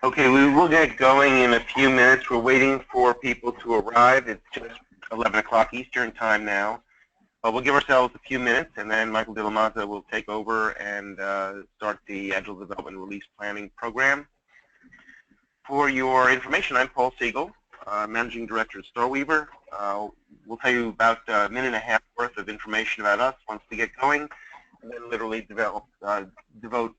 Okay, we will get going in a few minutes. We're waiting for people to arrive. It's just 11 o'clock Eastern time now. But we'll give ourselves a few minutes, and then Michael de la Maza will take over and start the Agile Development Release Planning Program. For your information, I'm Paul Siegel, Managing Director at Starweaver. We'll tell you about a minute and a half worth of information about us once we get going, and then literally devote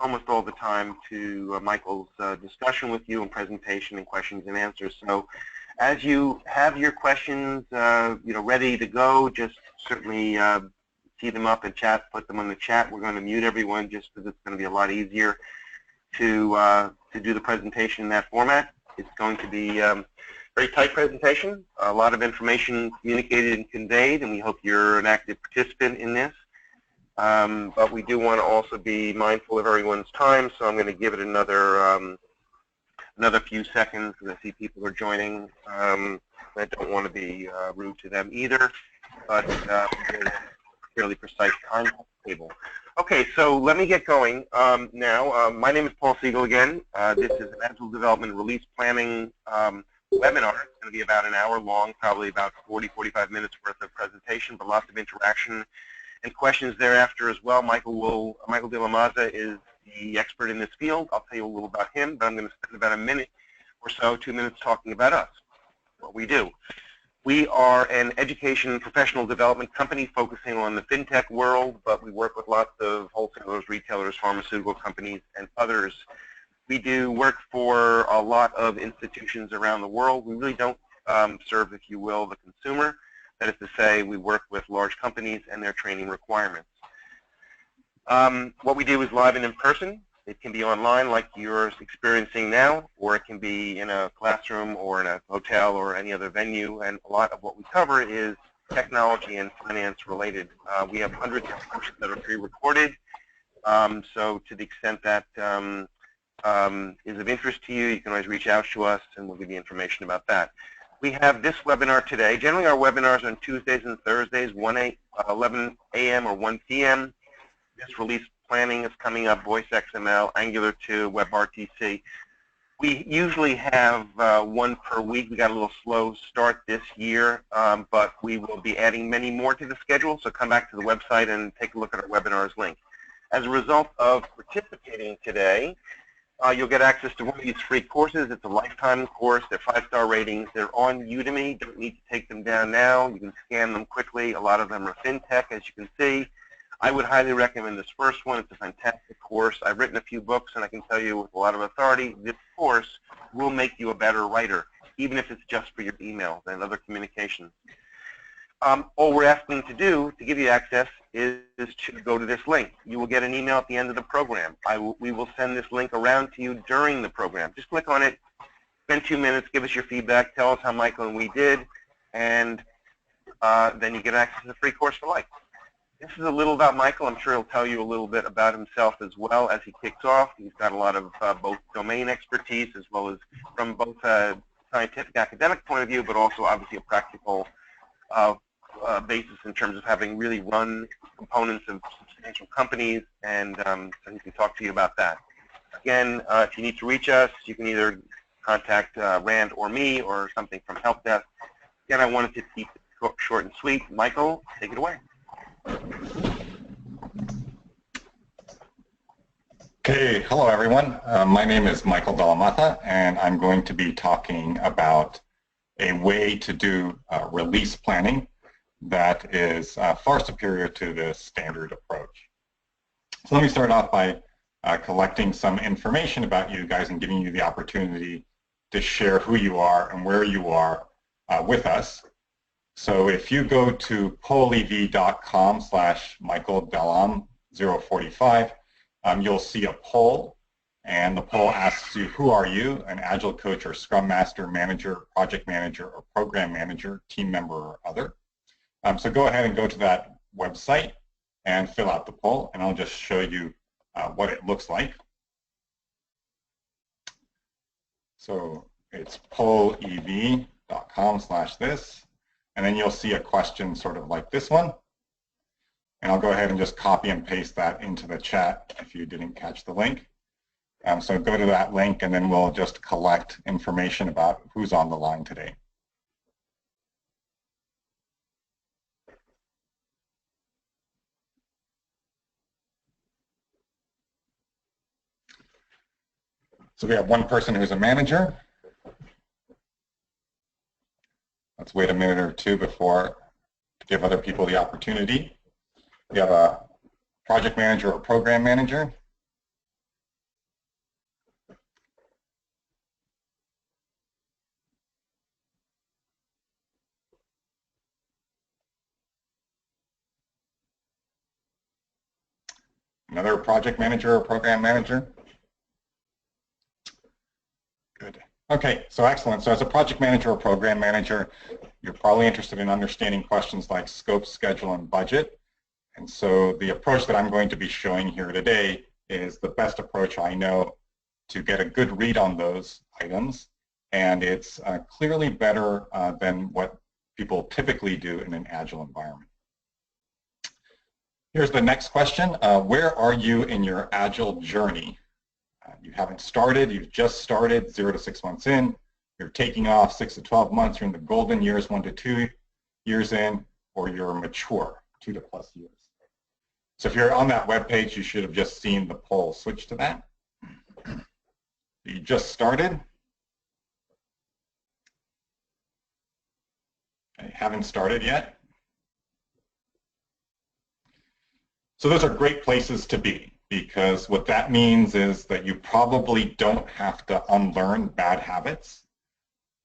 almost all the time to Michael's discussion with you and presentation and questions and answers. So as you have your questions ready to go, just certainly tee them up and put them on the chat. We're going to mute everyone just because it's going to be a lot easier to do the presentation in that format. It's going to be a very tight presentation, a lot of information communicated and conveyed, and we hope you're an active participant in this. But we do want to also be mindful of everyone's time, so I'm going to give it another few seconds because I see people are joining. I don't want to be rude to them either, but fairly precise timetable. Okay, so let me get going now. My name is Paul Siegel again. This is an Agile Development Release Planning webinar. It's going to be about an hour long, probably about 40-45 minutes worth of presentation, but lots of interaction and questions thereafter as well. Michael de la Maza is the expert in this field. I'll tell you a little about him, but I'm going to spend about a minute or so, 2 minutes, talking about us, what we do. We are an education and professional development company focusing on the fintech world, but we work with lots of wholesalers, retailers, pharmaceutical companies, and others. We do work for a lot of institutions around the world. We really don't serve, if you will, the consumer. That is to say, we work with large companies and their training requirements. What we do is live and in person. It can be online like you're experiencing now, or it can be in a classroom or in a hotel or any other venue, and a lot of what we cover is technology and finance related. We have hundreds of courses that are pre-recorded, so to the extent that is of interest to you, you can always reach out to us and we'll give you information about that. We have this webinar today. Generally our webinars are on Tuesdays and Thursdays, 11 a.m. or 1 p.m. This release planning is coming up, Voice XML, Angular 2, WebRTC. We usually have one per week. We got a little slow start this year, but we will be adding many more to the schedule, so come back to the website and take a look at our webinars link. As a result of participating today, you'll get access to one of these free courses. It's a lifetime course. They're 5-star ratings. They're on Udemy. Don't need to take them down now. You can scan them quickly. A lot of them are fintech, as you can see. I would highly recommend this first one. It's a fantastic course. I've written a few books, and I can tell you with a lot of authority, this course will make you a better writer, even if it's just for your emails and other communications. All we're asking to do to give you access is to go to this link. You will get an email at the end of the program. We will send this link around to you during the program. Just click on it, spend 2 minutes, give us your feedback, tell us how Michael and we did, and then you get access to the free course for life. This is a little about Michael. I'm sure he'll tell you a little bit about himself as well as he kicks off. He's got a lot of both domain expertise as well as from both a scientific academic point of view, but also obviously a practical basis in terms of having really run components of substantial companies, and so he can talk to you about that. Again, if you need to reach us, you can either contact Rand or me or something from Help Desk. Again, I wanted to keep it short and sweet. Michael, take it away. Okay, hello everyone. My name is Michael de la Maza, and I'm going to be talking about a way to do release planning that is far superior to the standard approach. So let me start off by collecting some information about you guys and giving you the opportunity to share who you are and where you are with us. So if you go to pollev.com/michaeldelam045, you'll see a poll, and the poll asks you, who are you, an Agile coach or Scrum Master, manager, project manager, or program manager, team member, or other. So go ahead and go to that website and fill out the poll, and I'll just show you what it looks like. So it's pollev.com/this, and then you'll see a question sort of like this one. And I'll go ahead and just copy and paste that into the chat if you didn't catch the link. So go to that link and then we'll just collect information about who's on the line today. So we have one person who's a manager. Let's wait a minute or two before to give other people the opportunity. We have a project manager or program manager. Another project manager or program manager. Good. Okay, so excellent. So as a project manager or program manager, you're probably interested in understanding questions like scope, schedule, and budget. And so the approach that I'm going to be showing here today is the best approach I know to get a good read on those items. And it's clearly better than what people typically do in an Agile environment. Here's the next question. Where are you in your Agile journey? You haven't started, you've just started 0 to 6 months in, you're taking off 6 to 12 months, you're in the golden years 1 to 2 years in, or you're mature 2 to plus years. So if you're on that web page, you should have just seen the poll switch to that. You just started. You haven't started yet. So those are great places to be, because what that means is that you probably don't have to unlearn bad habits.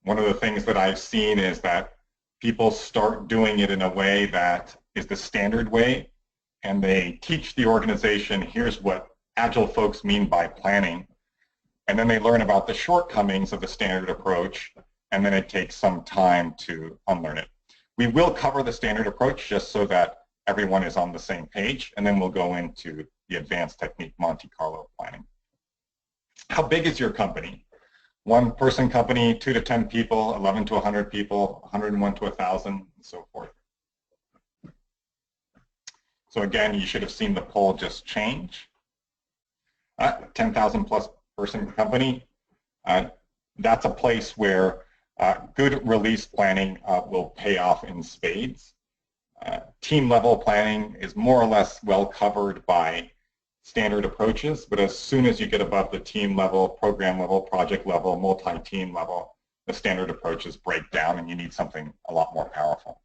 One of the things that I've seen is that people start doing it in a way that is the standard way, and they teach the organization, here's what Agile folks mean by planning, and then they learn about the shortcomings of the standard approach, and then it takes some time to unlearn it. We will cover the standard approach just so that everyone is on the same page, and then we'll go into the advanced technique Monte Carlo planning. How big is your company? 1-person company, 2 to 10 people, 11 to 100 people, 101 to 1,000, and so forth. So again, you should have seen the poll just change. 10,000 plus person company, that's a place where good release planning will pay off in spades. Team level planning is more or less well covered by standard approaches, but as soon as you get above the team level, program level, project level, multi-team level, the standard approaches break down and you need something a lot more powerful.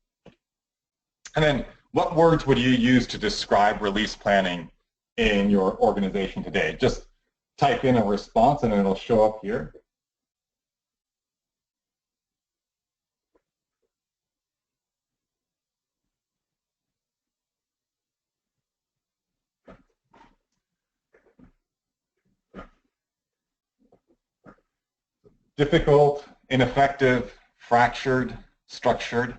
And then what words would you use to describe release planning in your organization today? Just type in a response and it'll show up here. Difficult, ineffective, fractured, structured.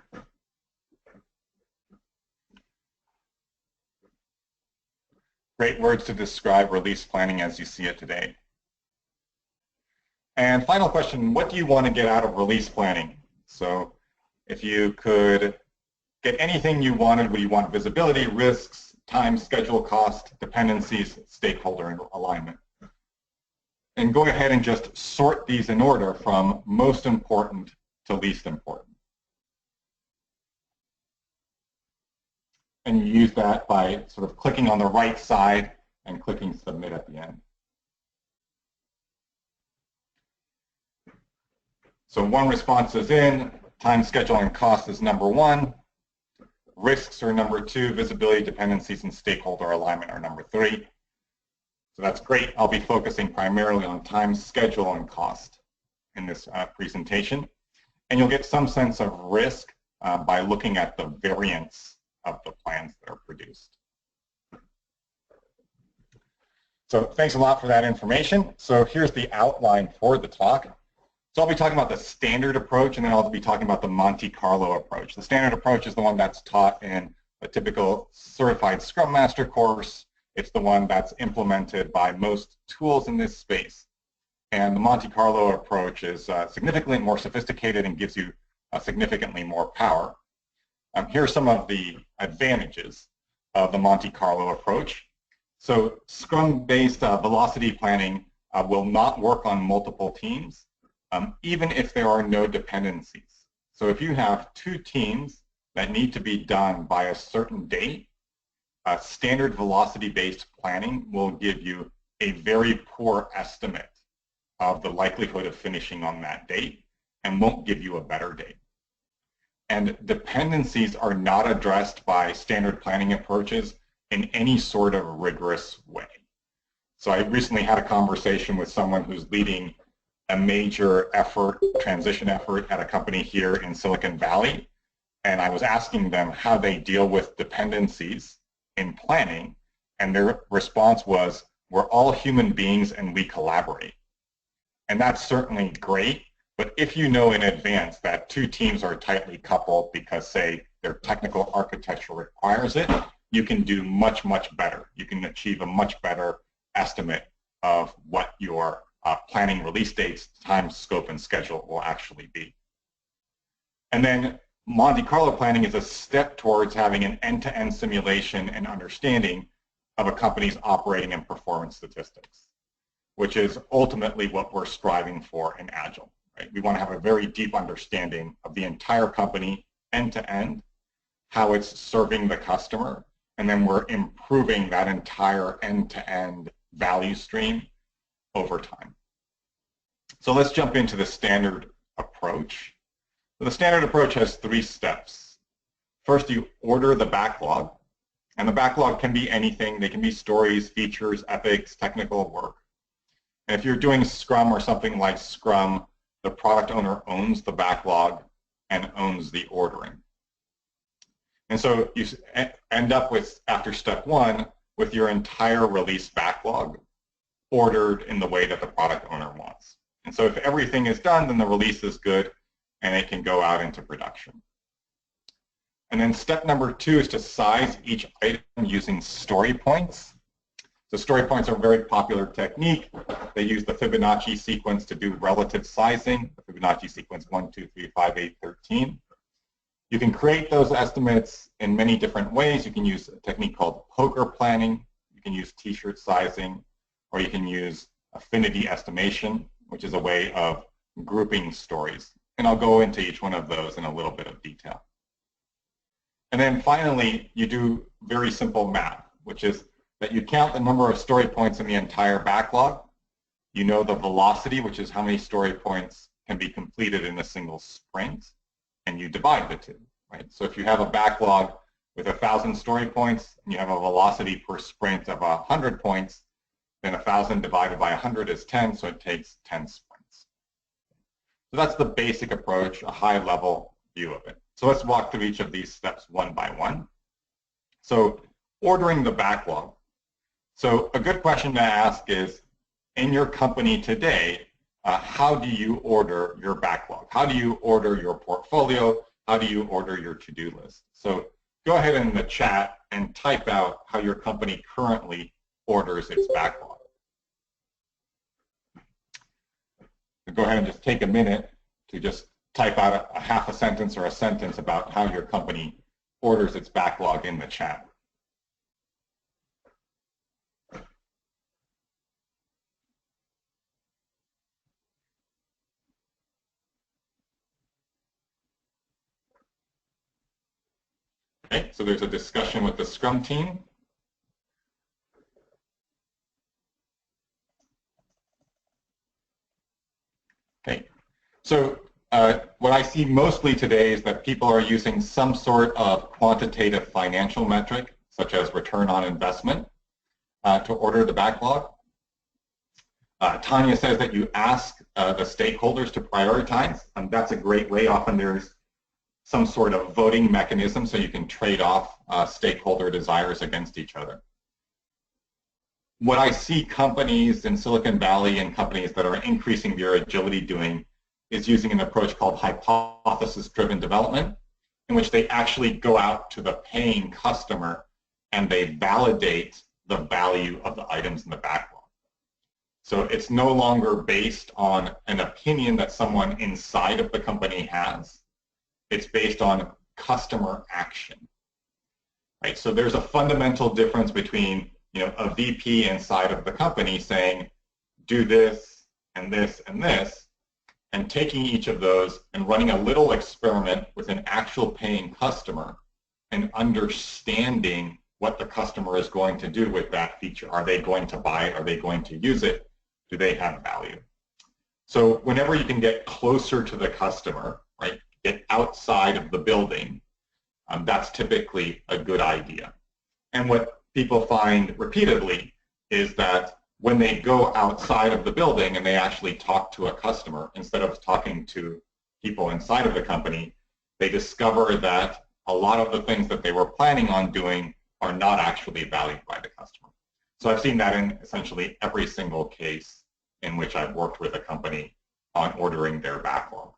Great words to describe release planning as you see it today. And final question, what do you want to get out of release planning? So if you could get anything you wanted, would you want visibility, risks, time, schedule, cost, dependencies, stakeholder alignment? And go ahead and just sort these in order from most important to least important. And you use that by sort of clicking on the right side and clicking submit at the end. So one response is in, time, schedule, and cost is number 1. Risks are number 2, visibility, dependencies, and stakeholder alignment are number 3. So that's great. I'll be focusing primarily on time, schedule, and cost in this presentation. And you'll get some sense of risk by looking at the variance of the plans that are produced. So thanks a lot for that information. So here's the outline for the talk. So I'll be talking about the standard approach, and then I'll be talking about the Monte Carlo approach. The standard approach is the one that's taught in a typical certified Scrum Master course. It's the one that's implemented by most tools in this space. And the Monte Carlo approach is significantly more sophisticated and gives you significantly more power. Here are some of the advantages of the Monte Carlo approach. So Scrum-based velocity planning will not work on multiple teams, even if there are no dependencies. So if you have two teams that need to be done by a certain date, standard velocity-based planning will give you a very poor estimate of the likelihood of finishing on that date and won't give you a better date. And dependencies are not addressed by standard planning approaches in any sort of rigorous way. So I recently had a conversation with someone who's leading a major effort, transition effort at a company here in Silicon Valley, and I was asking them how they deal with dependencies in planning, and their response was, we're all human beings and we collaborate. And that's certainly great, but if you know in advance that two teams are tightly coupled because, say, their technical architecture requires it, you can do much, much better. You can achieve a much better estimate of what your planning release dates, time, scope, and schedule will actually be. And then Monte Carlo planning is a step towards having an end-to-end simulation and understanding of a company's operating and performance statistics, which is ultimately what we're striving for in Agile. Right? We want to have a very deep understanding of the entire company end-to-end, how it's serving the customer, and then we're improving that entire end-to-end value stream over time. So let's jump into the standard approach. So the standard approach has 3 steps. First, you order the backlog, and the backlog can be anything. They can be stories, features, epics, technical work. And if you're doing Scrum or something like Scrum, the product owner owns the backlog and owns the ordering. And so you end up with, after step 1, with your entire release backlog ordered in the way that the product owner wants. And so if everything is done, then the release is good and it can go out into production. And then step number 2 is to size each item using story points. So story points are a very popular technique. They use the Fibonacci sequence to do relative sizing, the Fibonacci sequence 1, 2, 3, 5, 8, 13. You can create those estimates in many different ways. You can use a technique called poker planning. You can use t-shirt sizing, or you can use affinity estimation, which is a way of grouping stories. And I'll go into each one of those in a little bit of detail. And then finally, you do very simple math, which is that you count the number of story points in the entire backlog. You know the velocity, which is how many story points can be completed in a single sprint, and you divide the two, right? So if you have a backlog with 1,000 story points and you have a velocity per sprint of 100 points, then 1,000 divided by 100 is 10, so it takes 10 sprints. So that's the basic approach, a high-level view of it. So let's walk through each of these steps one by one. So ordering the backlog. So a good question to ask is, in your company today, how do you order your backlog? How do you order your portfolio? How do you order your to-do list? So go ahead in the chat and type out how your company currently orders its backlog. So go ahead and just take a minute to just type out a half a sentence or a sentence about how your company orders its backlog in the chat. Okay, so there's a discussion with the Scrum team. Okay, so what I see mostly today is that people are using some sort of quantitative financial metric, such as return on investment, to order the backlog. Tanya says that you ask the stakeholders to prioritize, and that's a great way. Often there's some sort of voting mechanism so you can trade off stakeholder desires against each other. What I see companies in Silicon Valley and companies that are increasing their agility doing is using an approach called hypothesis-driven development, in which they actually go out to the paying customer and they validate the value of the items in the backlog. So it's no longer based on an opinion that someone inside of the company has. It's based on customer action, right? So there's a fundamental difference between, a VP inside of the company saying, do this and this and this, and taking each of those and running a little experiment with an actual paying customer and understanding what the customer is going to do with that feature. Are they going to buy it? Are they going to use it? Do they have value? So whenever you can get closer to the customer, right, get outside of the building, that's typically a good idea. And what people find repeatedly is that when they go outside of the building and they actually talk to a customer, instead of talking to people inside of the company, they discover that a lot of the things that they were planning on doing are not actually valued by the customer. So I've seen that in essentially every single case in which I've worked with a company on ordering their backlog.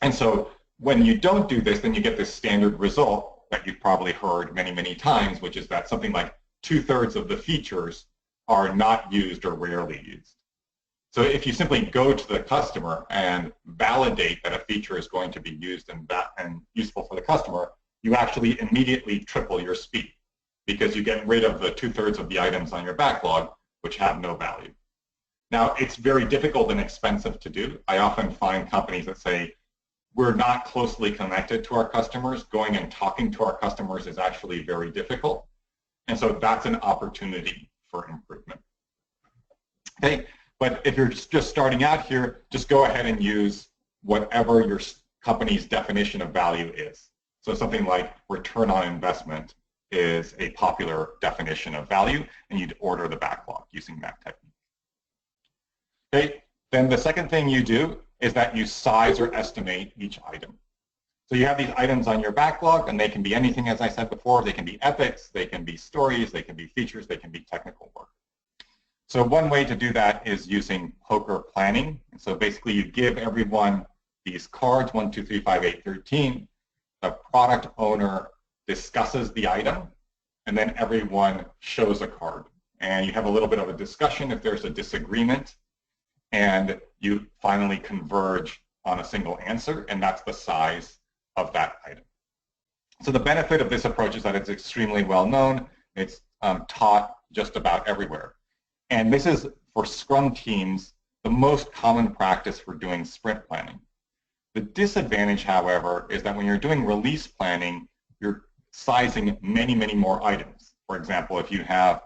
And so when you don't do this, then you get this standard result that you've probably heard many, many times, which is that something like 2/3 of the features are not used or rarely used. So if you simply go to the customer and validate that a feature is going to be used and useful for the customer, you actually immediately triple your speed because you get rid of the 2/3 of the items on your backlog which have no value. Now, it's very difficult and expensive to do. I often find companies that say, we're not closely connected to our customers. Going and talking to our customers is actually very difficult. And so that's an opportunity for improvement. Okay, but if you're just starting out here, just go ahead and use whatever your company's definition of value is. So something like return on investment is a popular definition of value, and you'd order the backlog using that technique. Okay, then the second thing you do is that you size or estimate each item. So you have these items on your backlog, and they can be anything, as I said before. They can be epics, they can be stories, they can be features, they can be technical work. So one way to do that is using poker planning. And so basically you give everyone these cards, 1, 2, 3, 5, 8, 13. The product owner discusses the item, and then everyone shows a card. And you have a little bit of a discussion if there's a disagreement, and you finally converge on a single answer, and that's the size of that item. So the benefit of this approach is that it's extremely well known. It's taught just about everywhere. And this is, for Scrum teams, the most common practice for doing sprint planning. The disadvantage, however, is that when you're doing release planning, you're sizing many, many more items. For example, if you have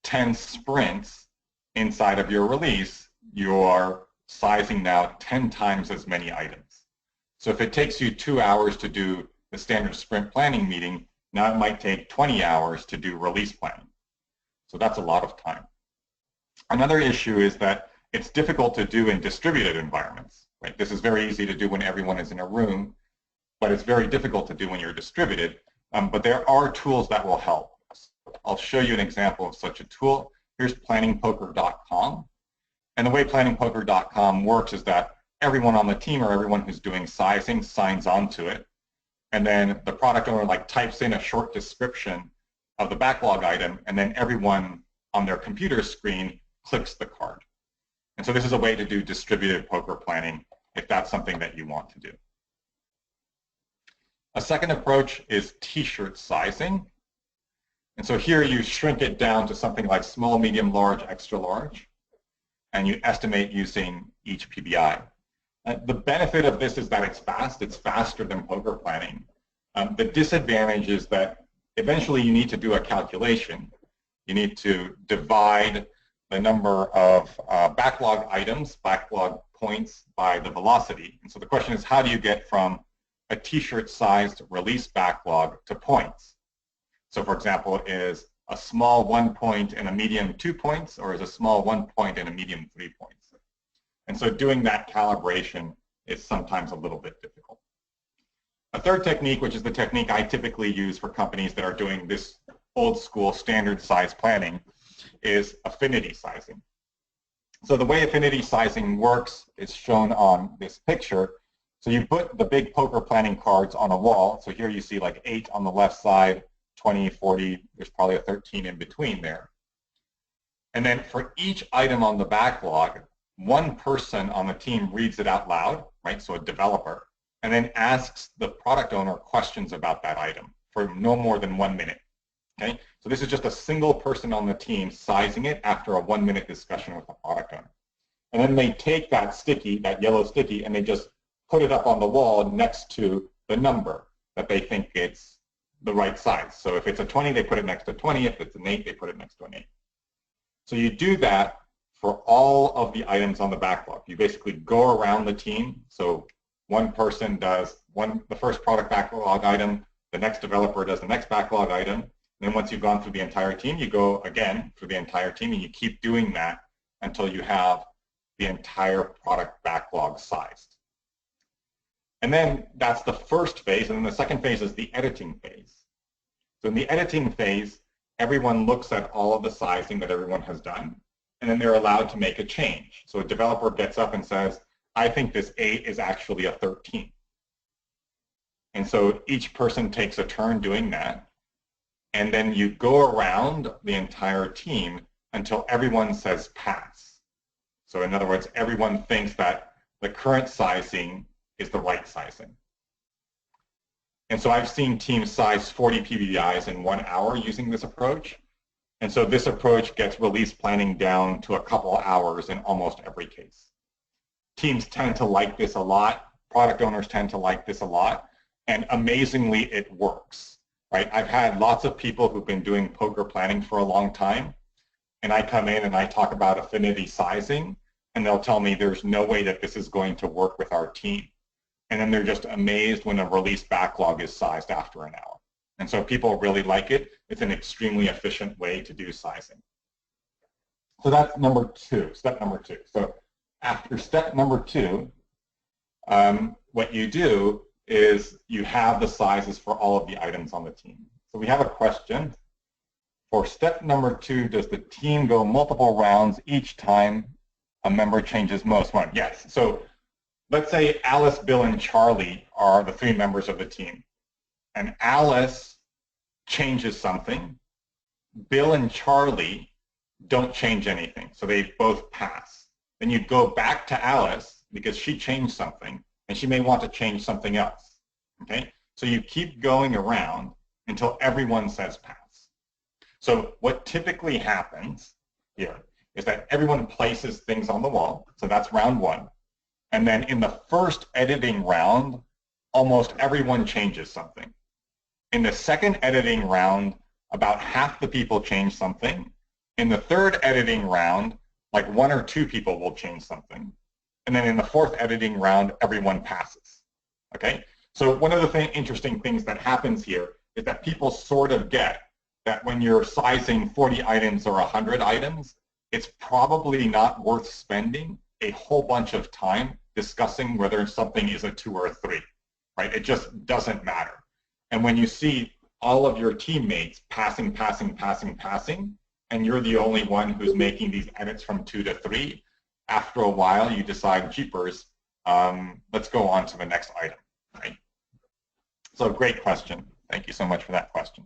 10 sprints inside of your release, you're sizing now 10 times as many items. So if it takes you 2 hours to do the standard sprint planning meeting, now it might take 20 hours to do release planning. So that's a lot of time. Another issue is that it's difficult to do in distributed environments. Right? This is very easy to do when everyone is in a room, but it's very difficult to do when you're distributed. But there are tools that will help. I'll show you an example of such a tool. Here's planningpoker.com. And the way planningpoker.com works is that everyone on the team or everyone who's doing sizing signs on to it. And then the product owner types in a short description of the backlog item, and then everyone on their computer screen clicks the card. And so this is a way to do distributed poker planning if that's something that you want to do. A second approach is t-shirt sizing. And so here you shrink it down to something like small, medium, large, extra large, and you estimate using each PBI. The benefit of this is that it's fast. It's faster than poker planning. The disadvantage is that eventually you need to do a calculation. You need to divide the number of backlog items, backlog points, by the velocity. And so the question is, how do you get from a t-shirt sized release backlog to points? So for example, is a small 1 point and a medium 2 points, or is a small 1 point and a medium 3 points? And so doing that calibration is sometimes a little bit difficult. A third technique, which is the technique I typically use for companies that are doing this old school standard size planning, is affinity sizing. So the way affinity sizing works is shown on this picture. So you put the big poker planning cards on a wall. So here you see like 8 on the left side, 20, 40, there's probably a 13 in between there. And then for each item on the backlog, one person on the team reads it out loud, right? So a developer, and then asks the product owner questions about that item for no more than 1 minute. Okay, so this is just a single person on the team sizing it after a 1-minute discussion with the product owner. And then they take that sticky, that yellow sticky, and they just put it up on the wall next to the number that they think it's the right size. So if it's a 20, they put it next to 20. If it's an 8, they put it next to an 8. So you do that for all of the items on the backlog. You basically go around the team. So one person does the first product backlog item, the next developer does the next backlog item. And then once you've gone through the entire team, you go again through the entire team, and you keep doing that until you have the entire product backlog sized. And then that's the first phase, and then the second phase is the editing phase. So in the editing phase, everyone looks at all of the sizing that everyone has done, and then they're allowed to make a change. So a developer gets up and says, I think this 8 is actually a 13. And so each person takes a turn doing that, and then you go around the entire team until everyone says pass. So in other words, everyone thinks that the current sizing is the right sizing. And so I've seen teams size 40 PBIs in 1 hour using this approach. And so this approach gets release planning down to a couple hours in almost every case. Teams tend to like this a lot. Product owners tend to like this a lot. And amazingly, it works. Right? I've had lots of people who've been doing poker planning for a long time, and I come in and I talk about affinity sizing, and they'll tell me there's no way that this is going to work with our team. And then they're just amazed when a release backlog is sized after an hour. And so people really like it. It's an extremely efficient way to do sizing. So that's step number two. So after step number 2, what you do is you have the sizes for all of the items on the team. So we have a question. For step number 2, does the team go multiple rounds each time a member changes most one? Yes. So let's say Alice, Bill, and Charlie are the 3 members of the team. And Alice changes something. Bill and Charlie don't change anything. So they both pass. Then you go back to Alice because she changed something, and she may want to change something else. Okay? So you keep going around until everyone says pass. So what typically happens here is that everyone places things on the wall. So that's round 1. And then in the first editing round, almost everyone changes something. In the second editing round, about half the people change something. In the third editing round, like 1 or 2 people will change something. And then in the fourth editing round, everyone passes. Okay? So one of the interesting things that happens here is that people sort of get that when you're sizing 40 items or 100 items, it's probably not worth spending a whole bunch of time discussing whether something is a 2 or a 3. Right? It just doesn't matter. And when you see all of your teammates passing, and you're the only one who's making these edits from 2 to 3, after a while you decide, jeepers, let's go on to the next item, right? So great question. Thank you so much for that question.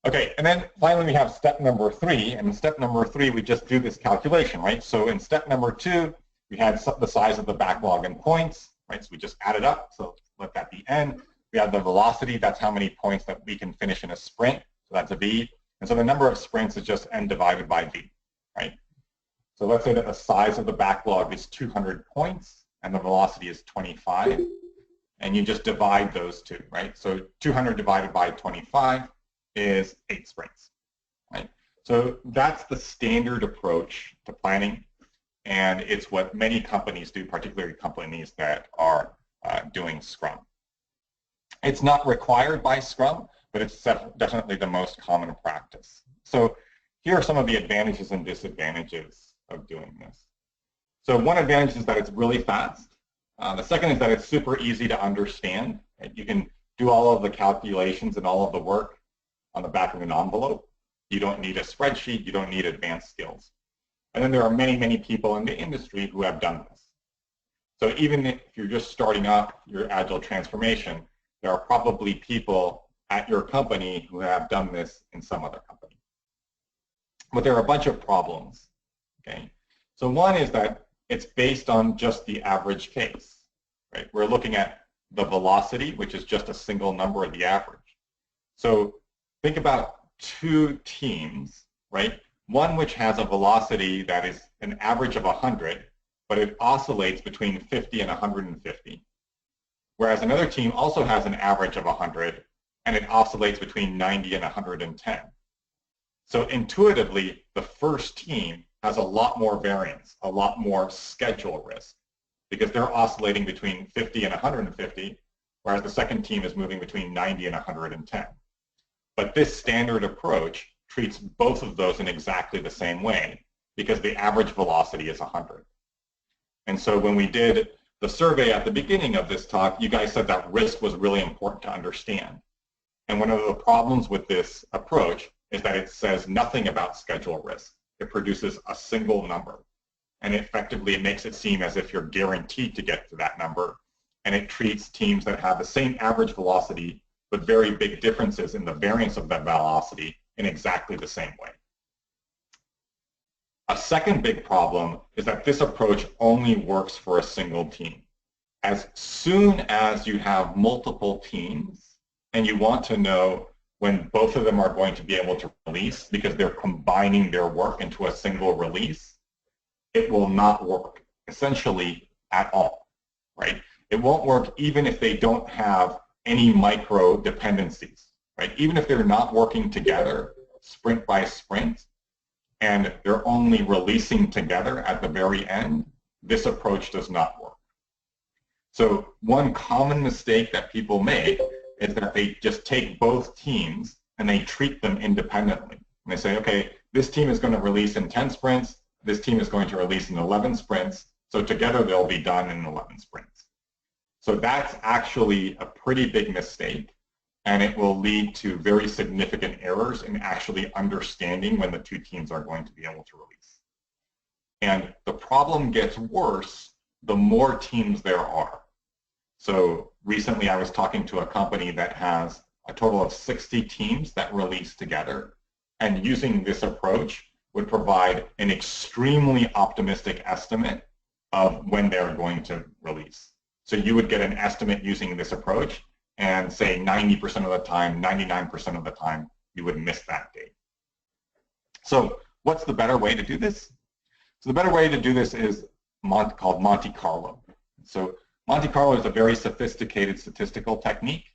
Okay, and then finally we have step number 3, and in step number 3 we just do this calculation, right? So in step number 2, we had the size of the backlog in points, right? So we just add it up, so let that be n. We have the velocity, that's how many points that we can finish in a sprint, so that's a v. And so the number of sprints is just n divided by v, right? So let's say that the size of the backlog is 200 points and the velocity is 25, and you just divide those two, right? So 200 divided by 25 is 8 sprints, right? So that's the standard approach to planning, and it's what many companies do, particularly companies that are doing Scrum. It's not required by Scrum, but it's definitely the most common practice. So here are some of the advantages and disadvantages of doing this. So one advantage is that it's really fast. The second is that it's super easy to understand. Right? You can do all of the calculations and all of the work on the back of an envelope. You don't need a spreadsheet. You don't need advanced skills. And then there are many, many people in the industry who have done this. So even if you're just starting up your Agile transformation, there are probably people at your company who have done this in some other company. But there are a bunch of problems. Okay? So one is that it's based on just the average case. Right? We're looking at the velocity, which is just a single number of the average. So think about two teams, right? One which has a velocity that is an average of 100, but it oscillates between 50 and 150. Whereas another team also has an average of 100, and it oscillates between 90 and 110. So intuitively, the first team has a lot more variance, a lot more schedule risk, because they're oscillating between 50 and 150, whereas the second team is moving between 90 and 110. But this standard approach treats both of those in exactly the same way, because the average velocity is 100. And so when we did the survey at the beginning of this talk, you guys said that risk was really important to understand. And one of the problems with this approach is that it says nothing about schedule risk. It produces a single number. And effectively, it makes it seem as if you're guaranteed to get to that number. And it treats teams that have the same average velocity, but very big differences in the variance of that velocity in exactly the same way. A second big problem is that this approach only works for a single team. As soon as you have multiple teams and you want to know when both of them are going to be able to release because they're combining their work into a single release, it will not work essentially at all, right? It won't work even if they don't have any micro dependencies, right? Even if they're not working together sprint by sprint and they're only releasing together at the very end, this approach does not work. So one common mistake that people make is that they just take both teams and they treat them independently. And they say, okay, this team is going to release in 10 sprints, this team is going to release in 11 sprints, so together they'll be done in 11 sprints. So that's actually a pretty big mistake, and it will lead to very significant errors in actually understanding when the two teams are going to be able to release. And the problem gets worse the more teams there are. So recently I was talking to a company that has a total of 60 teams that release together, and using this approach would provide an extremely optimistic estimate of when they're going to release. So you would get an estimate using this approach, and say 90% of the time, 99% of the time, you would miss that date. So what's the better way to do this? So the better way to do this is called Monte Carlo. So Monte Carlo is a very sophisticated statistical technique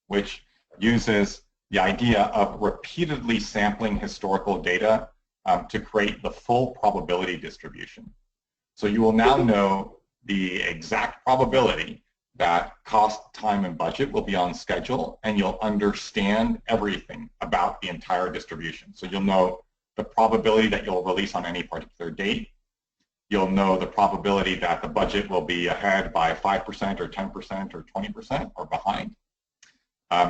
which uses the idea of repeatedly sampling historical data to create the full probability distribution. So you will now know the exact probability that cost, time, and budget will be on schedule, and you'll understand everything about the entire distribution. So you'll know the probability that you'll release on any particular date. You'll know the probability that the budget will be ahead by 5% or 10% or 20% or behind.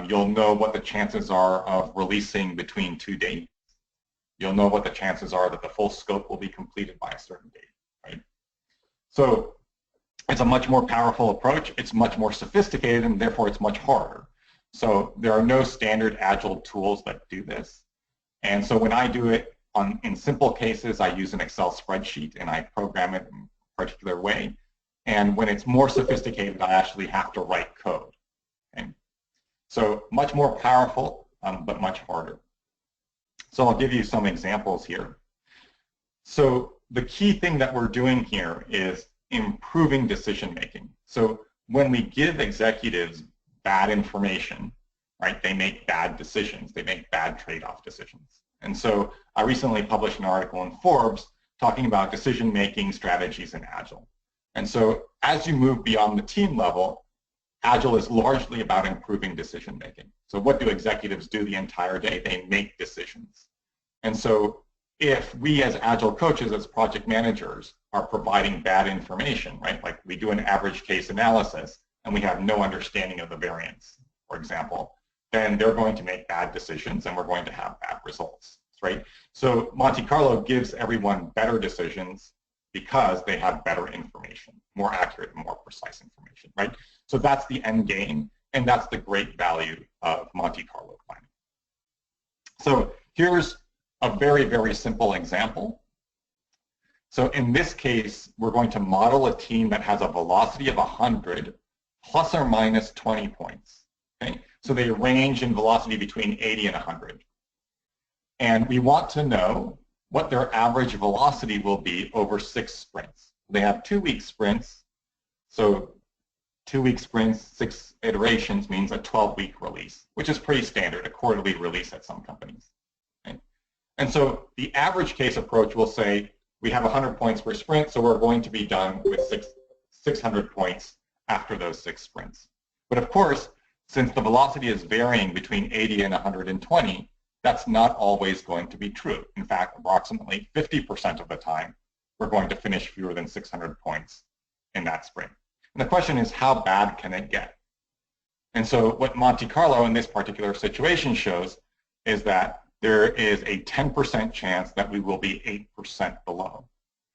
You'll know what the chances are of releasing between two dates. You'll know what the chances are that the full scope will be completed by a certain date, right? So it's a much more powerful approach. It's much more sophisticated, and therefore it's much harder. So there are no standard Agile tools that do this. And so when I do it in simple cases, I use an Excel spreadsheet and I program it in a particular way. And when it's more sophisticated, I actually have to write code. Okay? So much more powerful, but much harder. So I'll give you some examples here. So the key thing that we're doing here is improving decision making. So when we give executives bad information, right, they make bad decisions, they make bad trade-off decisions. And so I recently published an article in Forbes talking about decision making strategies in Agile. And so as you move beyond the team level, Agile is largely about improving decision making. So what do executives do the entire day? They make decisions. And so if we as Agile coaches, as project managers, are providing bad information, right? Like we do an average case analysis and we have no understanding of the variance, for example, then they're going to make bad decisions and we're going to have bad results, right? So Monte Carlo gives everyone better decisions because they have better information, more accurate and more precise information, right? So that's the end game, and that's the great value of Monte Carlo planning. So here's a very, very simple example. So in this case, we're going to model a team that has a velocity of 100 plus or minus 20 points. Okay? So they range in velocity between 80 and 100. And we want to know what their average velocity will be over 6 sprints. They have 2-week sprints, so 2-week sprints, 6 iterations means a 12-week release, which is pretty standard, a quarterly release at some companies. Okay? And so the average case approach will say, we have 100 points per sprint, so we're going to be done with 600 points after those 6 sprints. But of course, since the velocity is varying between 80 and 120, that's not always going to be true. In fact, approximately 50% of the time, we're going to finish fewer than 600 points in that sprint. And the question is, how bad can it get? And so what Monte Carlo in this particular situation shows is that there is a 10% chance that we will be 8% below.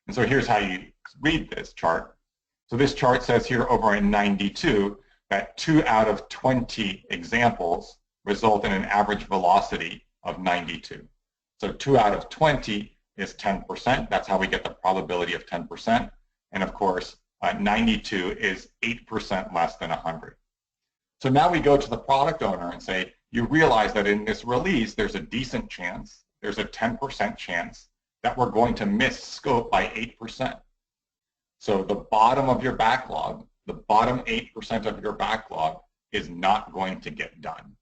And so here's how you read this chart. So this chart says here over in 92 that 2 out of 20 examples result in an average velocity of 92. So 2 out of 20 is 10%. That's how we get the probability of 10%. And of course, 92 is 8% less than 100. So now we go to the product owner and say, you realize that in this release, there's a decent chance, there's a 10% chance that we're going to miss scope by 8%. So the bottom of your backlog, the bottom 8% of your backlog is not going to get done.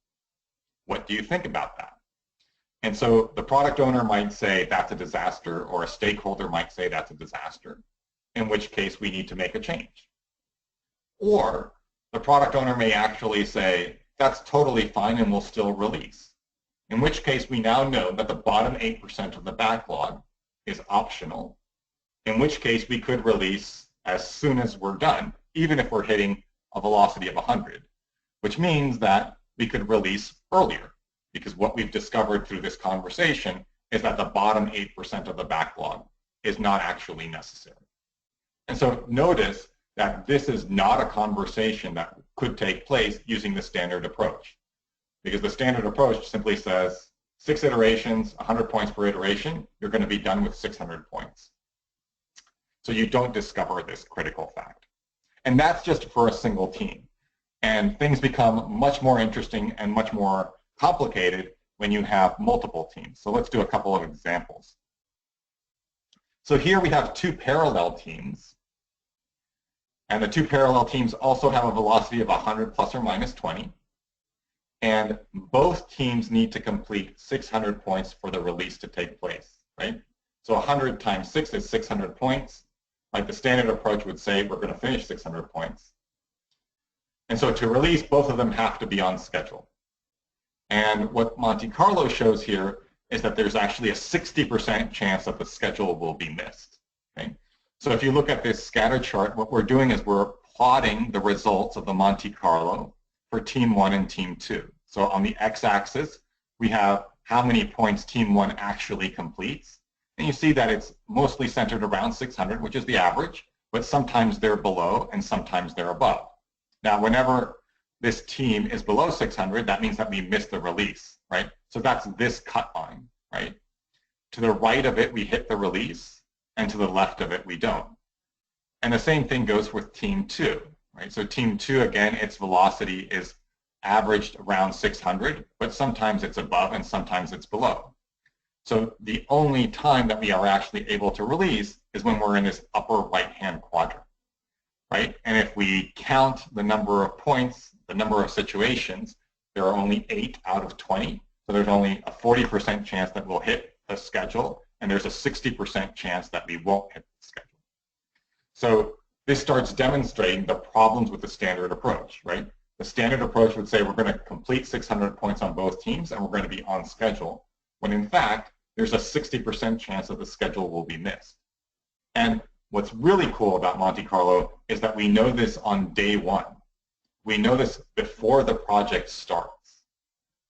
What do you think about that? And so the product owner might say that's a disaster, or a stakeholder might say that's a disaster, in which case we need to make a change. Or the product owner may actually say, that's totally fine and we'll still release. In which case we now know that the bottom 8% of the backlog is optional, in which case we could release as soon as we're done, even if we're hitting a velocity of 100, which means that we could release earlier, because what we've discovered through this conversation is that the bottom 8% of the backlog is not actually necessary. And so notice that this is not a conversation that could take place using the standard approach, because the standard approach simply says 6 iterations, 100 points per iteration, you're going to be done with 600 points. So you don't discover this critical fact. And that's just for a single team. And things become much more interesting and much more complicated when you have multiple teams. So let's do a couple of examples. So here we have 2 parallel teams. And the 2 parallel teams also have a velocity of 100 plus or minus 20. And both teams need to complete 600 points for the release to take place, right? So 100 times 6 is 600 points. Like the standard approach would say, we're going to finish 600 points. And so to release, both of them have to be on schedule. And what Monte Carlo shows here is that there's actually a 60% chance that the schedule will be missed. Okay? So if you look at this scatter chart, what we're doing is we're plotting the results of the Monte Carlo for Team 1 and Team 2. So on the x-axis, we have how many points Team 1 actually completes. And you see that it's mostly centered around 600, which is the average, but sometimes they're below and sometimes they're above. Now, whenever this team is below 600, that means that we missed the release, right? So that's this cut line, right? To the right of it, we hit the release, and to the left of it, we don't. And the same thing goes with Team 2, right? So Team 2, again, its velocity is averaged around 600, but sometimes it's above and sometimes it's below. So the only time that we are actually able to release is when we're in this upper right-hand quadrant, right? And if we count the number of points, the number of situations, there are only 8 out of 20. So there's only a 40% chance that we'll hit the schedule, and there's a 60% chance that we won't hit the schedule. So this starts demonstrating the problems with the standard approach, right? The standard approach would say we're going to complete 600 points on both teams and we're going to be on schedule, when in fact, there's a 60% chance that the schedule will be missed. And what's really cool about Monte Carlo is that we know this on day 1. We know this before the project starts.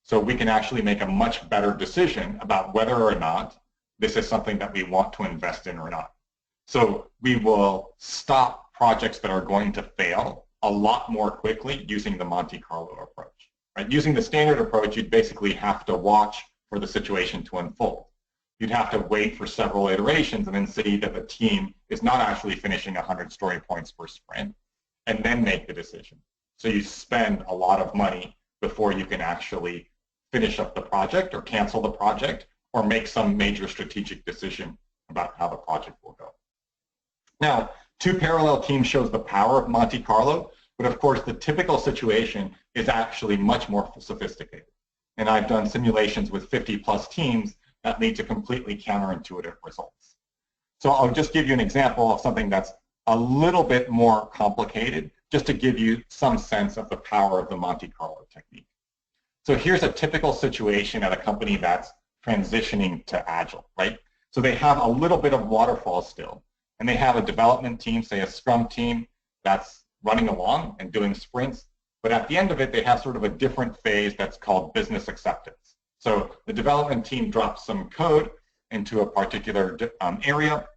So we can actually make a much better decision about whether or not this is something that we want to invest in or not. So we will stop projects that are going to fail a lot more quickly using the Monte Carlo approach. Right? Using the standard approach, you'd basically have to watch for the situation to unfold. You'd have to wait for several iterations and then see that the team is not actually finishing 100 story points per sprint, and then make the decision. So you spend a lot of money before you can actually finish up the project or cancel the project or make some major strategic decision about how the project will go. Now, two parallel teams shows the power of Monte Carlo, but of course the typical situation is actually much more sophisticated. And I've done simulations with 50+ teams that lead to completely counterintuitive results. So I'll just give you an example of something that's a little bit more complicated, just to give you some sense of the power of the Monte Carlo technique. So here's a typical situation at a company that's transitioning to Agile, right? So they have a little bit of waterfall still, and they have a development team, say a Scrum team, that's running along and doing sprints, but at the end of it, they have sort of a different phase that's called business acceptance. So the development team drops some code into a particular area,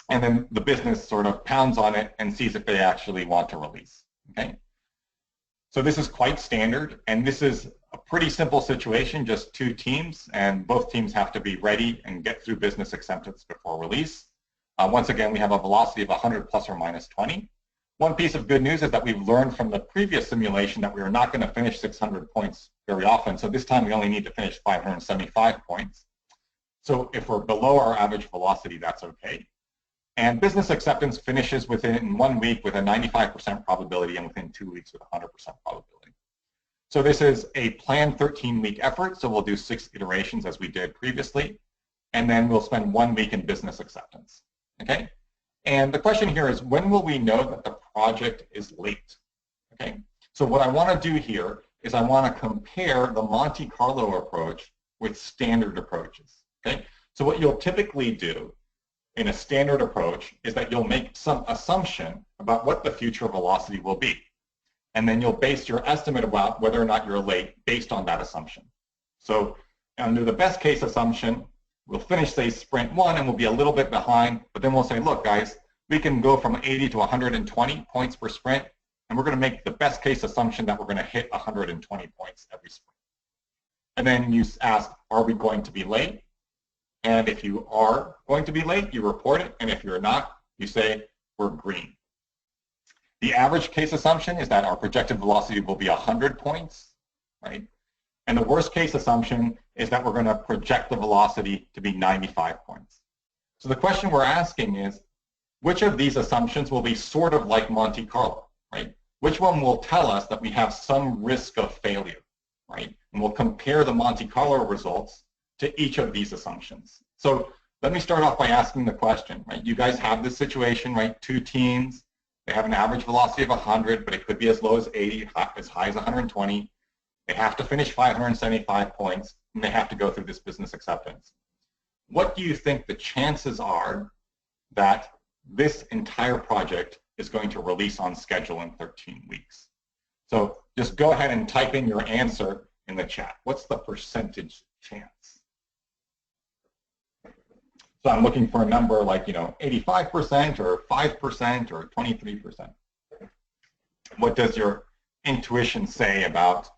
and then the business sort of pounds on it and sees if they actually want to release, okay? So this is quite standard, and this is a pretty simple situation, just two teams, and both teams have to be ready and get through business acceptance before release. Once again, we have a velocity of 100 plus or minus 20. One piece of good news is that we've learned from the previous simulation that we are not going to finish 600 points very often, so this time we only need to finish 575 points. So if we're below our average velocity, that's okay. And business acceptance finishes within 1 week with a 95% probability and within 2 weeks with 100% probability. So this is a planned 13-week effort, so we'll do 6 iterations as we did previously, and then we'll spend 1 week in business acceptance, okay? And the question here is, when will we know that the project is late, okay? So what I want to do here is I want to compare the Monte Carlo approach with standard approaches, okay? So what you'll typically do in a standard approach is that you'll make some assumption about what the future velocity will be. And then you'll base your estimate about whether or not you're late based on that assumption. So under the best case assumption, we'll finish, say, sprint 1 and we'll be a little bit behind, but then we'll say, look, guys, we can go from 80 to 120 points per sprint, and we're going to make the best case assumption that we're going to hit 120 points every sprint. And then you ask, are we going to be late? And if you are going to be late, you report it, and if you're not, you say, we're green. The average case assumption is that our projected velocity will be 100 points, right? And the worst case assumption is that we're going to project the velocity to be 95 points. So the question we're asking is, which of these assumptions will be sort of like Monte Carlo, right? Which one will tell us that we have some risk of failure, right? And we'll compare the Monte Carlo results to each of these assumptions. So let me start off by asking the question, right? You guys have this situation, right? Two teams, they have an average velocity of 100, but it could be as low as 80, as high as 120. They have to finish 575 points, and they have to go through this business acceptance. What do you think the chances are that this entire project is going to release on schedule in 13 weeks? So just go ahead and type in your answer in the chat. What's the percentage chance? So I'm looking for a number like, 85% or 5% or 23%. What does your intuition say about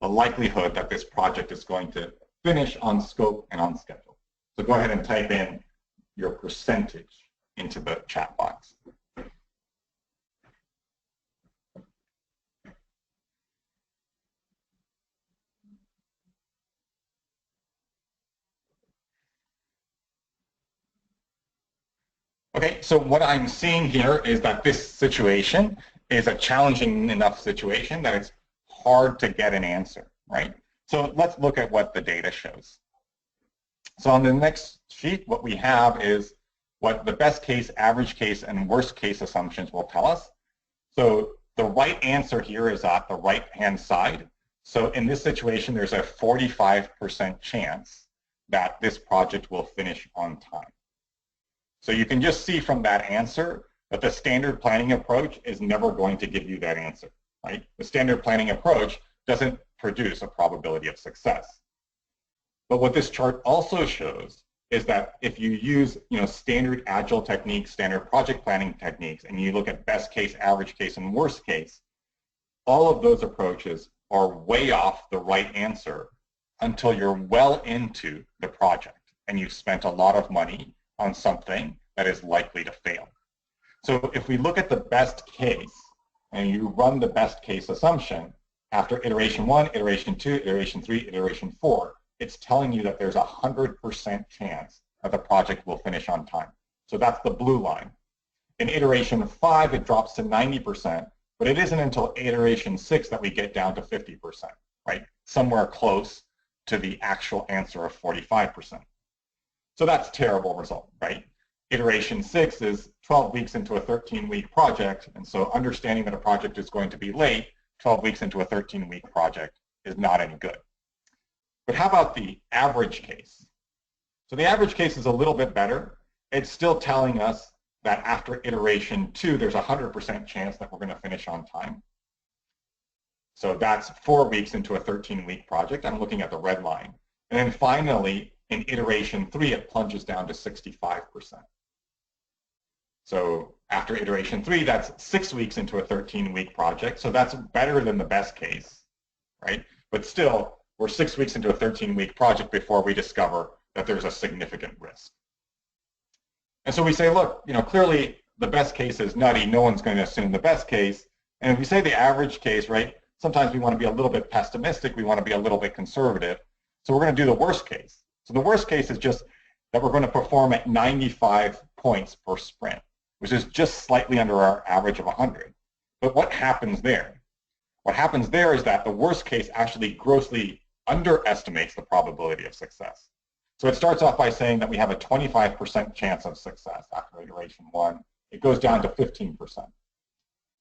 the likelihood that this project is going to finish on scope and on schedule? So go ahead and type in your percentage into the chat box. Okay, so what I'm seeing here is that this situation is a challenging enough situation that it's hard to get an answer, right? So let's look at what the data shows. So on the next sheet, what we have is what the best case, average case, and worst case assumptions will tell us. So the right answer here is at the right-hand side. So in this situation, there's a 45% chance that this project will finish on time. So you can just see from that answer that the standard planning approach is never going to give you that answer, right? The standard planning approach doesn't produce a probability of success. But what this chart also shows is that if you use standard Agile techniques, standard project planning techniques, and you look at best case, average case, and worst case, all of those approaches are way off the right answer until you're well into the project and you've spent a lot of money on something that is likely to fail. So if we look at the best case and you run the best case assumption after iteration 1, iteration 2, iteration 3, iteration 4, it's telling you that there's a 100% chance that the project will finish on time. So that's the blue line. In iteration 5, it drops to 90%, but it isn't until iteration 6 that we get down to 50%, right? Somewhere close to the actual answer of 45%. So that's a terrible result, right? Iteration 6 is 12 weeks into a 13-week project, and so understanding that a project is going to be late 12 weeks into a 13-week project is not any good. But how about the average case? So the average case is a little bit better. It's still telling us that after iteration 2, there's a 100% chance that we're going to finish on time. So that's 4 weeks into a 13-week project. I'm looking at the red line. And then finally, in iteration 3, it plunges down to 65%. So after iteration 3, that's 6 weeks into a 13-week project. So that's better than the best case, right? But still, we're 6 weeks into a 13-week project before we discover that there's a significant risk. And so we say, look, clearly the best case is nutty. No one's going to assume the best case. And if we say the average case, right, sometimes we want to be a little bit pessimistic. We want to be a little bit conservative. So we're going to do the worst case. So the worst case is just that we're going to perform at 95 points per sprint, which is just slightly under our average of 100. But what happens there? What happens there is that the worst case actually grossly underestimates the probability of success. So it starts off by saying that we have a 25% chance of success after iteration 1. It goes down to 15%.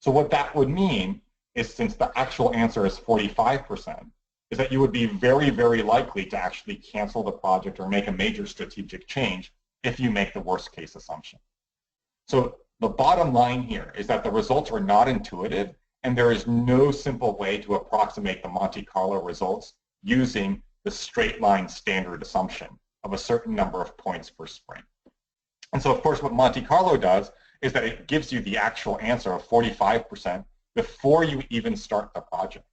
So what that would mean is, since the actual answer is 45%, is that you would be very, very likely to actually cancel the project or make a major strategic change if you make the worst case assumption. So the bottom line here is that the results are not intuitive, and there is no simple way to approximate the Monte Carlo results using the straight line standard assumption of a certain number of points per sprint. And so, of course, what Monte Carlo does is that it gives you the actual answer of 45% before you even start the project.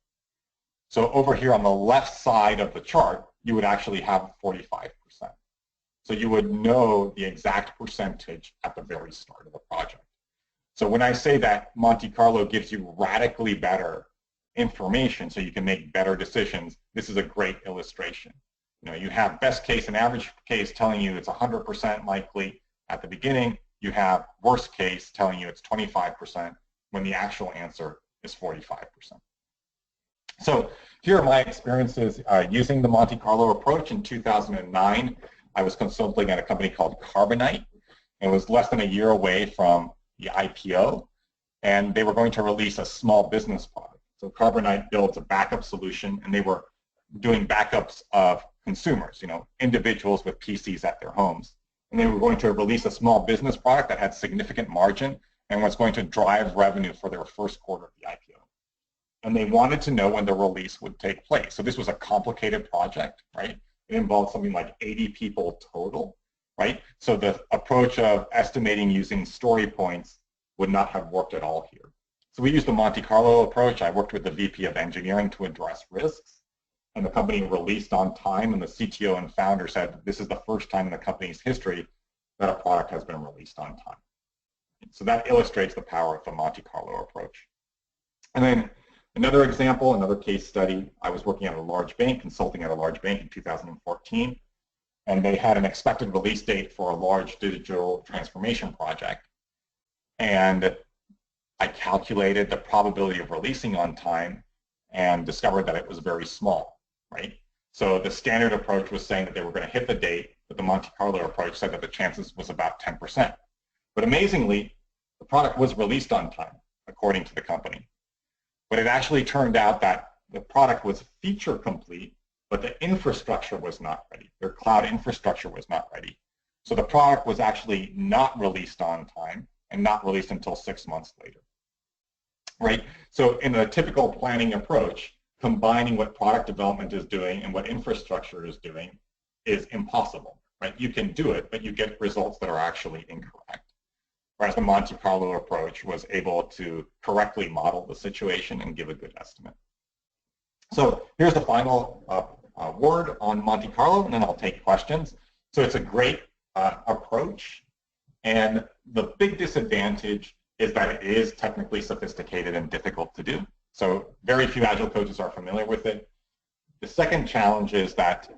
So over here on the left side of the chart, you would actually have 45%. So you would know the exact percentage at the very start of the project. So when I say that Monte Carlo gives you radically better information so you can make better decisions, this is a great illustration. You have best case and average case telling you it's 100% likely at the beginning. You have worst case telling you it's 25% when the actual answer is 45%. So here are my experiences using the Monte Carlo approach. In 2009, I was consulting at a company called Carbonite. It was less than a year away from the IPO, and they were going to release a small business product. So Carbonite builds a backup solution, and they were doing backups of consumers, individuals with PCs at their homes. And they were going to release a small business product that had significant margin and was going to drive revenue for their first quarter of the IPO. And they wanted to know when the release would take place. So this was a complicated project, right? It involved something like 80 people total, right? So the approach of estimating using story points would not have worked at all here. So we used the Monte Carlo approach. I worked with the VP of engineering to address risks, and the company released on time, and the CTO and founder said this is the first time in the company's history that a product has been released on time. So that illustrates the power of the Monte Carlo approach. And then another example, another case study, I was working at a large bank, consulting at a large bank in 2014, and they had an expected release date for a large digital transformation project. And I calculated the probability of releasing on time and discovered that it was very small, right? So the standard approach was saying that they were going to hit the date, but the Monte Carlo approach said that the chances was about 10%. But amazingly, the product was released on time, according to the company. But it actually turned out that the product was feature complete, but the infrastructure was not ready. Their cloud infrastructure was not ready. So the product was actually not released on time and not released until 6 months later, right? So in a typical planning approach, combining what product development is doing and what infrastructure is doing is impossible, right? You can do it, but you get results that are actually incorrect. Whereas the Monte Carlo approach was able to correctly model the situation and give a good estimate. So here's the final word on Monte Carlo, and then I'll take questions. So it's a great approach, and the big disadvantage is that it is technically sophisticated and difficult to do. So very few Agile coaches are familiar with it. The second challenge is that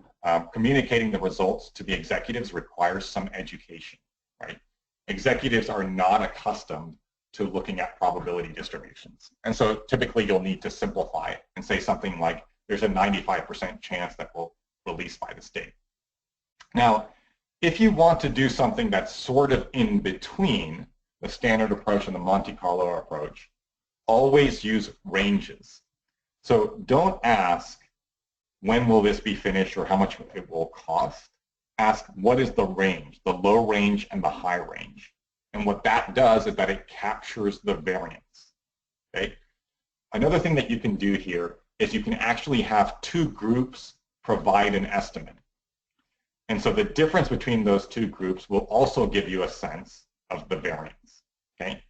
communicating the results to the executives requires some education, right? Executives are not accustomed to looking at probability distributions. And so typically you'll need to simplify it and say something like, there's a 95% chance that we'll release by this date. Now, if you want to do something that's sort of in between the standard approach and the Monte Carlo approach, always use ranges. So don't ask, when will this be finished or how much it will cost? Ask, what is the range, the low range and the high range? And what that does is that it captures the variance. Okay? Another thing that you can do here is you can actually have two groups provide an estimate. And so the difference between those two groups will also give you a sense of the variance. Okay?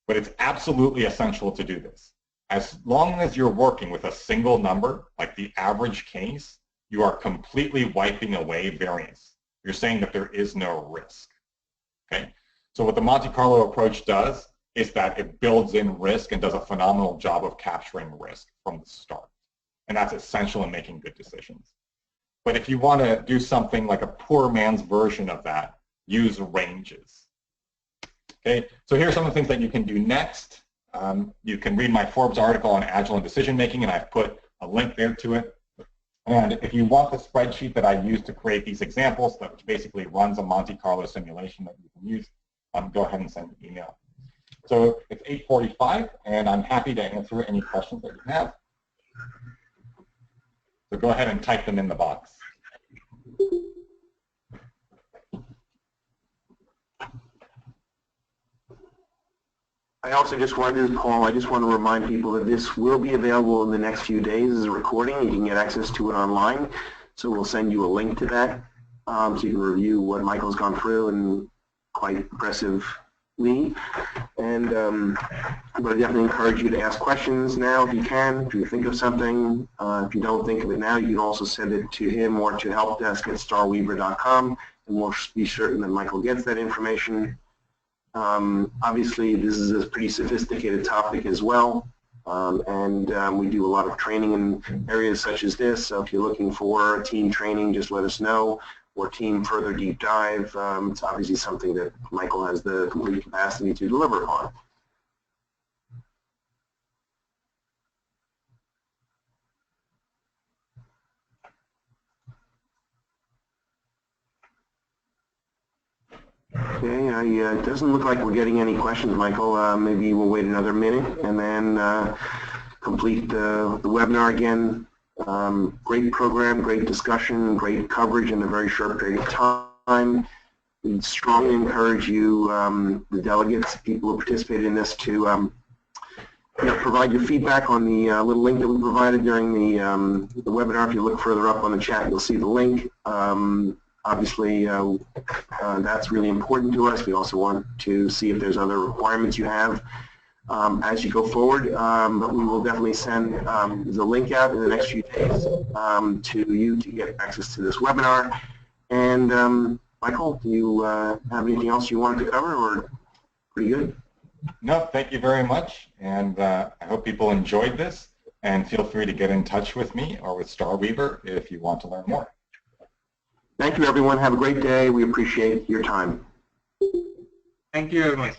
But it's absolutely essential to do this. As long as you're working with a single number, like the average case, you are completely wiping away variance. You're saying that there is no risk. Okay? So what the Monte Carlo approach does is that it builds in risk and does a phenomenal job of capturing risk from the start. And that's essential in making good decisions. But if you want to do something like a poor man's version of that, use ranges. Okay, so here are some of the things that you can do next. You can read my Forbes article on Agile and decision making, and I've put a link there to it. And if you want the spreadsheet that I use to create these examples, that basically runs a Monte Carlo simulation that you can use, go ahead and send an email. So it's 8:45, and I'm happy to answer any questions that you have. So go ahead and type them in the box. I also just wanted to, Paul, I just want to remind people that this will be available in the next few days as a recording. You can get access to it online. So we'll send you a link to that so you can review what Michael's gone through and quite impressively. And I'm going to definitely encourage you to ask questions now if you can, if you think of something. If you don't think of it now, you can also send it to him or to helpdesk@starweaver.com, and we'll be certain that Michael gets that information. Obviously, this is a pretty sophisticated topic as well, and we do a lot of training in areas such as this. So if you're looking for team training, just let us know, or team further deep dive. It's obviously something that Michael has the complete capacity to deliver upon. Okay, it doesn't look like we're getting any questions, Michael. Maybe we'll wait another minute and then complete the webinar again. Great program, great discussion, great coverage in a very short period of time. We strongly encourage you, the delegates, people who participated in this, to provide your feedback on the little link that we provided during the webinar. If you look further up on the chat, you'll see the link. Obviously, that's really important to us. We also want to see if there's other requirements you have as you go forward. But we will definitely send the link out in the next few days to you to get access to this webinar. And Michael, do you have anything else you wanted to cover, or pretty good? No, thank you very much. And I hope people enjoyed this. And feel free to get in touch with me or with Starweaver if you want to learn more. Thank you, everyone. Have a great day. We appreciate your time. Thank you very much.